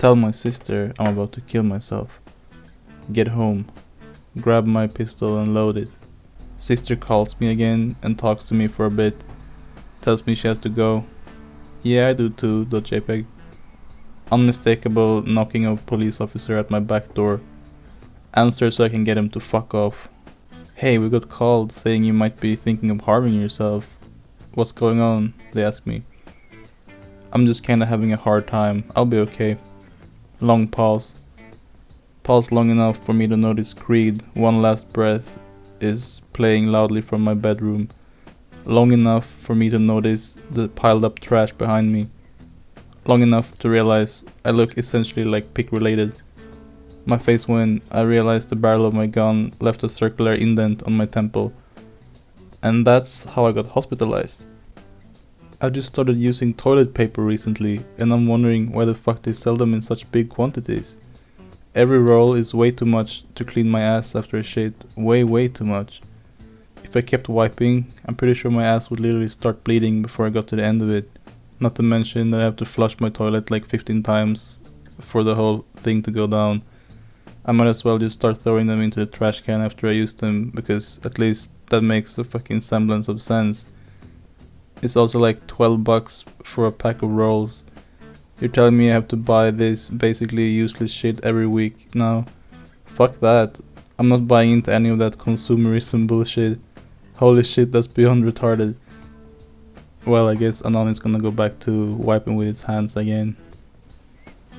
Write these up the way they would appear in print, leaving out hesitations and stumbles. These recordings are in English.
Tell my sister I'm about to kill myself. Get home. Grab my pistol and load it. Sister calls me again and talks to me for a bit. Tells me she has to go. Yeah, I do too, .jpg. Unmistakable knocking of police officer at my back door. Answer so I can get him to fuck off. Hey, we got called saying you might be thinking of harming yourself. What's going on? They ask me. I'm just kinda having a hard time. I'll be okay. Long pause. Pause long enough for me to notice Creed, One Last Breath, is playing loudly from my bedroom. Long enough for me to notice the piled up trash behind me. Long enough to realize I look essentially like pig related. My face when I realized the barrel of my gun left a circular indent on my temple. And that's how I got hospitalized. I just started using toilet paper recently and I'm wondering why the fuck they sell them in such big quantities. Every roll is way too much to clean my ass after a shit. Way too much. If I kept wiping, I'm pretty sure my ass would literally start bleeding before I got to the end of it. Not to mention that I have to flush my toilet like 15 times for the whole thing to go down. I might as well just start throwing them into the trash can after I use them, because at least that makes a fucking semblance of sense. It's also like 12 bucks for a pack of rolls. You're telling me I have to buy this basically useless shit every week now? Fuck that. I'm not buying into any of that consumerism bullshit. Holy shit, that's beyond retarded. Well, I guess Anon is gonna go back to wiping with its hands again.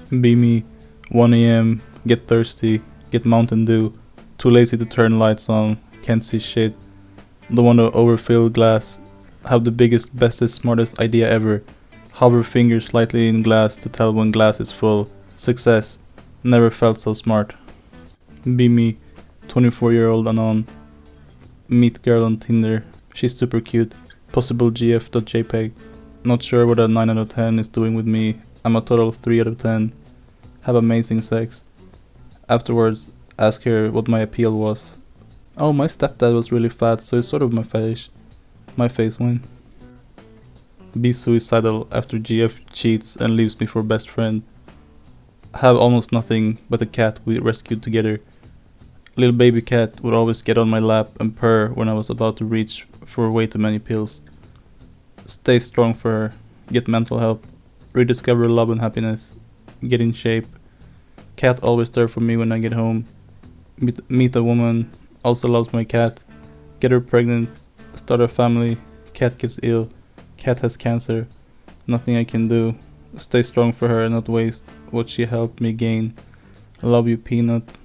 Be me, 1 AM, get thirsty, get Mountain Dew, too lazy to turn lights on, can't see shit, don't want to overfill glass, have the biggest, bestest, smartest idea ever, hover finger slightly in glass to tell when glass is full, success, never felt so smart. Be me, 24-year-old Anon, meet girl on Tinder, she's super cute, possible gf.jpg, not sure what a 9 out of 10 is doing with me, I'm a total 3 out of 10, have amazing sex. Afterwards, ask her what my appeal was. Oh, my stepdad was really fat, so it's sort of my fetish. My face win. Be suicidal after GF cheats and leaves me for best friend. Have almost nothing but a cat we rescued together. Little baby cat would always get on my lap and purr when I was about to reach for way too many pills. Stay strong for her. Get mental help. Rediscover love and happiness. Get in shape. Cat always there for me when I get home. Meet a woman, also loves my cat. Get her pregnant. Start a family. Cat gets ill. Cat has cancer. Nothing I can do. Stay strong for her and not waste what she helped me gain. Love you, Peanut.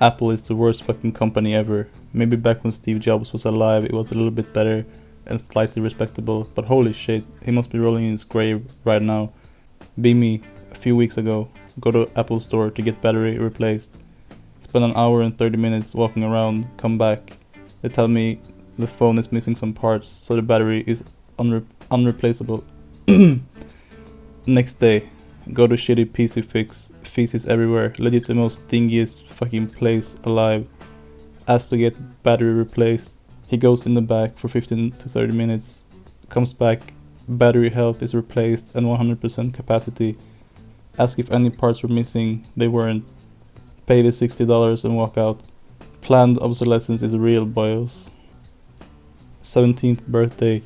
Apple is the worst fucking company ever. Maybe back when Steve Jobs was alive it was a little bit better and slightly respectable, but holy shit, he must be rolling in his grave right now. Be me. A few weeks ago, go to Apple store to get battery replaced. Spend an hour and 30 minutes walking around, come back. They tell me the phone is missing some parts, so the battery is unreplaceable. Next day, go to shitty PC fix, feces everywhere, legit the most dingiest fucking place alive. Ask to get battery replaced. He goes in the back for 15 to 30 minutes, comes back, battery health is replaced and 100% capacity. Ask if any parts were missing, they weren't. Pay the $60 and walk out. Planned obsolescence is real, boys. 17th birthday.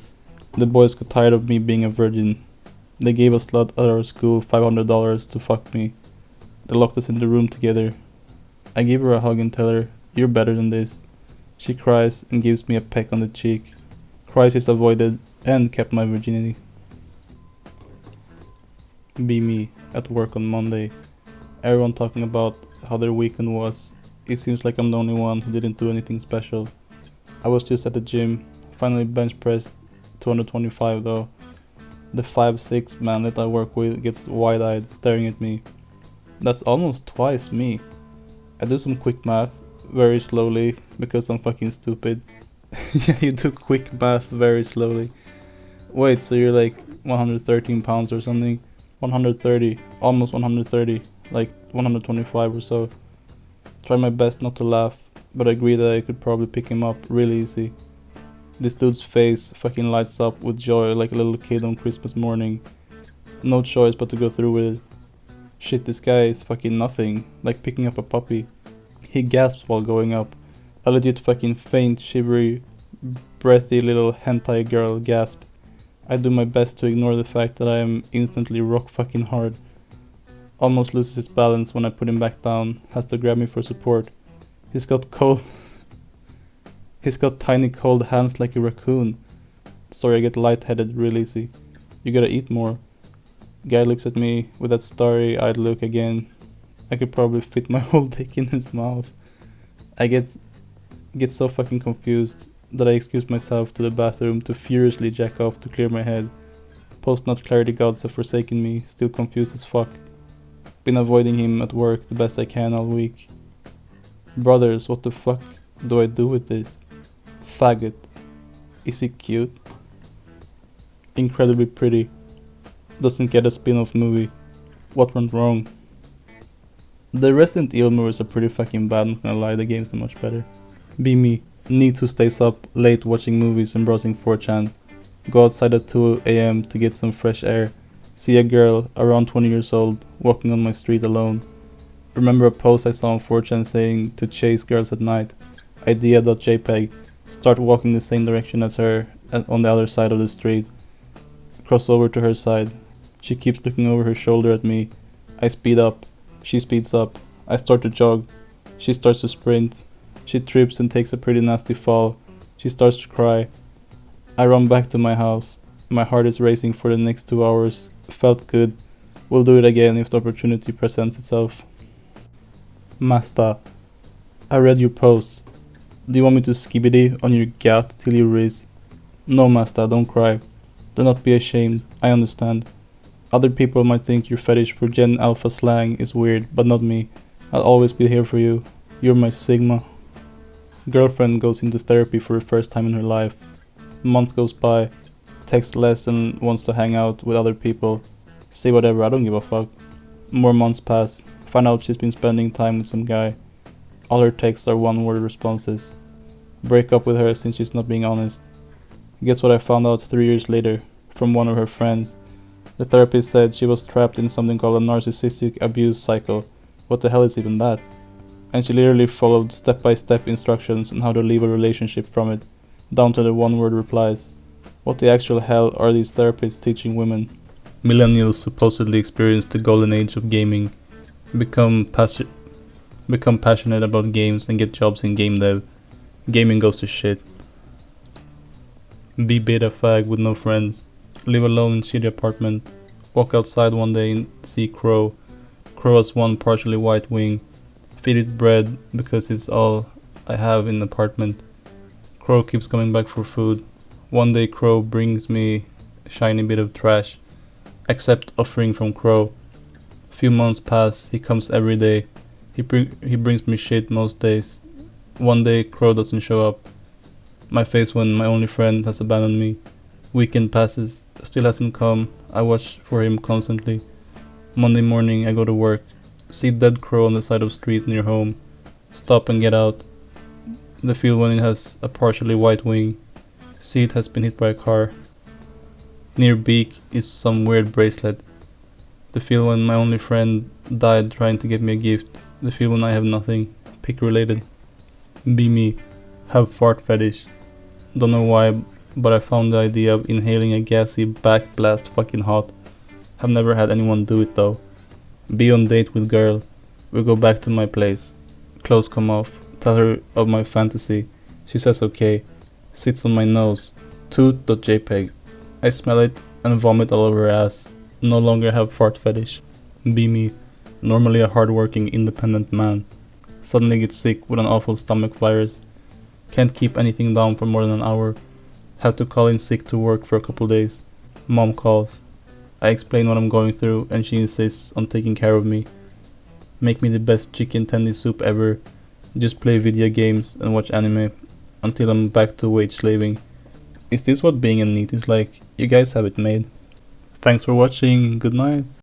The boys got tired of me being a virgin. They gave a slut at our school $500 to fuck me. They locked us in the room together. I gave her a hug and tell her, you're better than this. She cries and gives me a peck on the cheek. Crisis avoided and kept my virginity. Be me. At work on Monday. Everyone talking about how their weekend was. It seems like I'm the only one who didn't do anything special. I was just at the gym, finally bench pressed 225 though. The 5'6" man that I work with gets wide-eyed staring at me. That's almost twice me. I do some quick math, very slowly, because I'm fucking stupid. Yeah, you do quick math very slowly. Wait, so you're like 113 pounds or something? 130, almost 130, like 125 or so. Try my best not to laugh, but I agree that I could probably pick him up really easy. This dude's face fucking lights up with joy like a little kid on Christmas morning. No choice but to go through with it. Shit, this guy is fucking nothing, like picking up a puppy. He gasps while going up. A legit fucking faint, shivery, breathy little hentai girl gasp. I do my best to ignore the fact that I am instantly rock fucking hard. Almost loses his balance when I put him back down, has to grab me for support. He's got tiny cold hands like a raccoon. Sorry, I get lightheaded real easy. You gotta eat more. Guy looks at me with that starry-eyed look again. I could probably fit my whole dick in his mouth. I get so fucking confused that I excuse myself to the bathroom to furiously jack off to clear my head. Post-nut clarity gods have forsaken me, still confused as fuck. Been avoiding him at work the best I can all week. Brothers, what the fuck do I do with this? Faggot. Is he cute? Incredibly pretty. Doesn't get a spin-off movie. What went wrong? The Resident Evil movies are pretty fucking bad, not gonna lie, the games are much better. Be me. Need to stay up late watching movies and browsing 4chan. Go outside at 2 AM to get some fresh air. See a girl, around 20 years old, walking on my street alone. Remember a post I saw on 4chan saying to chase girls at night. Idea.jpg. Start walking the same direction as her on the other side of the street. Cross over to her side. She keeps looking over her shoulder at me. I speed up. She speeds up. I start to jog. She starts to sprint. She trips and takes a pretty nasty fall. She starts to cry. I run back to my house. My heart is racing for the next 2 hours. Felt good. We'll do it again if the opportunity presents itself. Masta. I read your posts. Do you want me to skibidi on your gat till you riz? No, Masta, don't cry. Do not be ashamed. I understand. Other people might think your fetish for Gen Alpha slang is weird, but not me. I'll always be here for you. You're my Sigma. Girlfriend goes into therapy for the first time in her life. Month goes by. Texts less and wants to hang out with other people. Say whatever, I don't give a fuck. More months pass. Find out she's been spending time with some guy. All her texts are one-word responses. Break up with her since she's not being honest. Guess what I found out 3 years later from one of her friends. The therapist said she was trapped in something called a narcissistic abuse cycle. What the hell is even that? And she literally followed step-by-step instructions on how to leave a relationship from it, down to the one-word replies. What the actual hell are these therapists teaching women? Millennials supposedly experience the golden age of gaming, become passionate about games and get jobs in game dev. Gaming goes to shit. Be beta fag with no friends. Live alone in shitty apartment. Walk outside one day and see crow. Crow has one partially white wing. Feed it bread because it's all I have in the apartment. Crow keeps coming back for food. One day Crow brings me a shiny bit of trash. Accept offering from Crow. Few months pass, he comes every day. He brings me shit most days. One day Crow doesn't show up. My face when my only friend has abandoned me. Weekend passes, still hasn't come. I watch for him constantly. Monday morning I go to work. See dead crow on the side of street near home. Stop and get out. The feel when it has a partially white wing. See it has been hit by a car. Near beak is some weird bracelet. The feel when my only friend died trying to get me a gift. The feel when I have nothing. Pick related. Be me. Have fart fetish. Don't know why, but I found the idea of inhaling a gassy back blast fucking hot. Have never had anyone do it though. Be on date with girl. We go back to my place. Clothes come off. Tell her of my fantasy. She says okay. Sits on my nose. Toot.jpg. I smell it and vomit all over her ass. No longer have fart fetish. Be me. Normally a hardworking independent man. Suddenly get sick with an awful stomach virus. Can't keep anything down for more than an hour. Have to call in sick to work for a couple days. Mom calls. I explain what I'm going through and she insists on taking care of me. Make me the best chicken tendy soup ever. Just play video games and watch anime until I'm back to wage slaving. Is this what being a NEET is like? You guys have it made. Thanks for watching. Good night.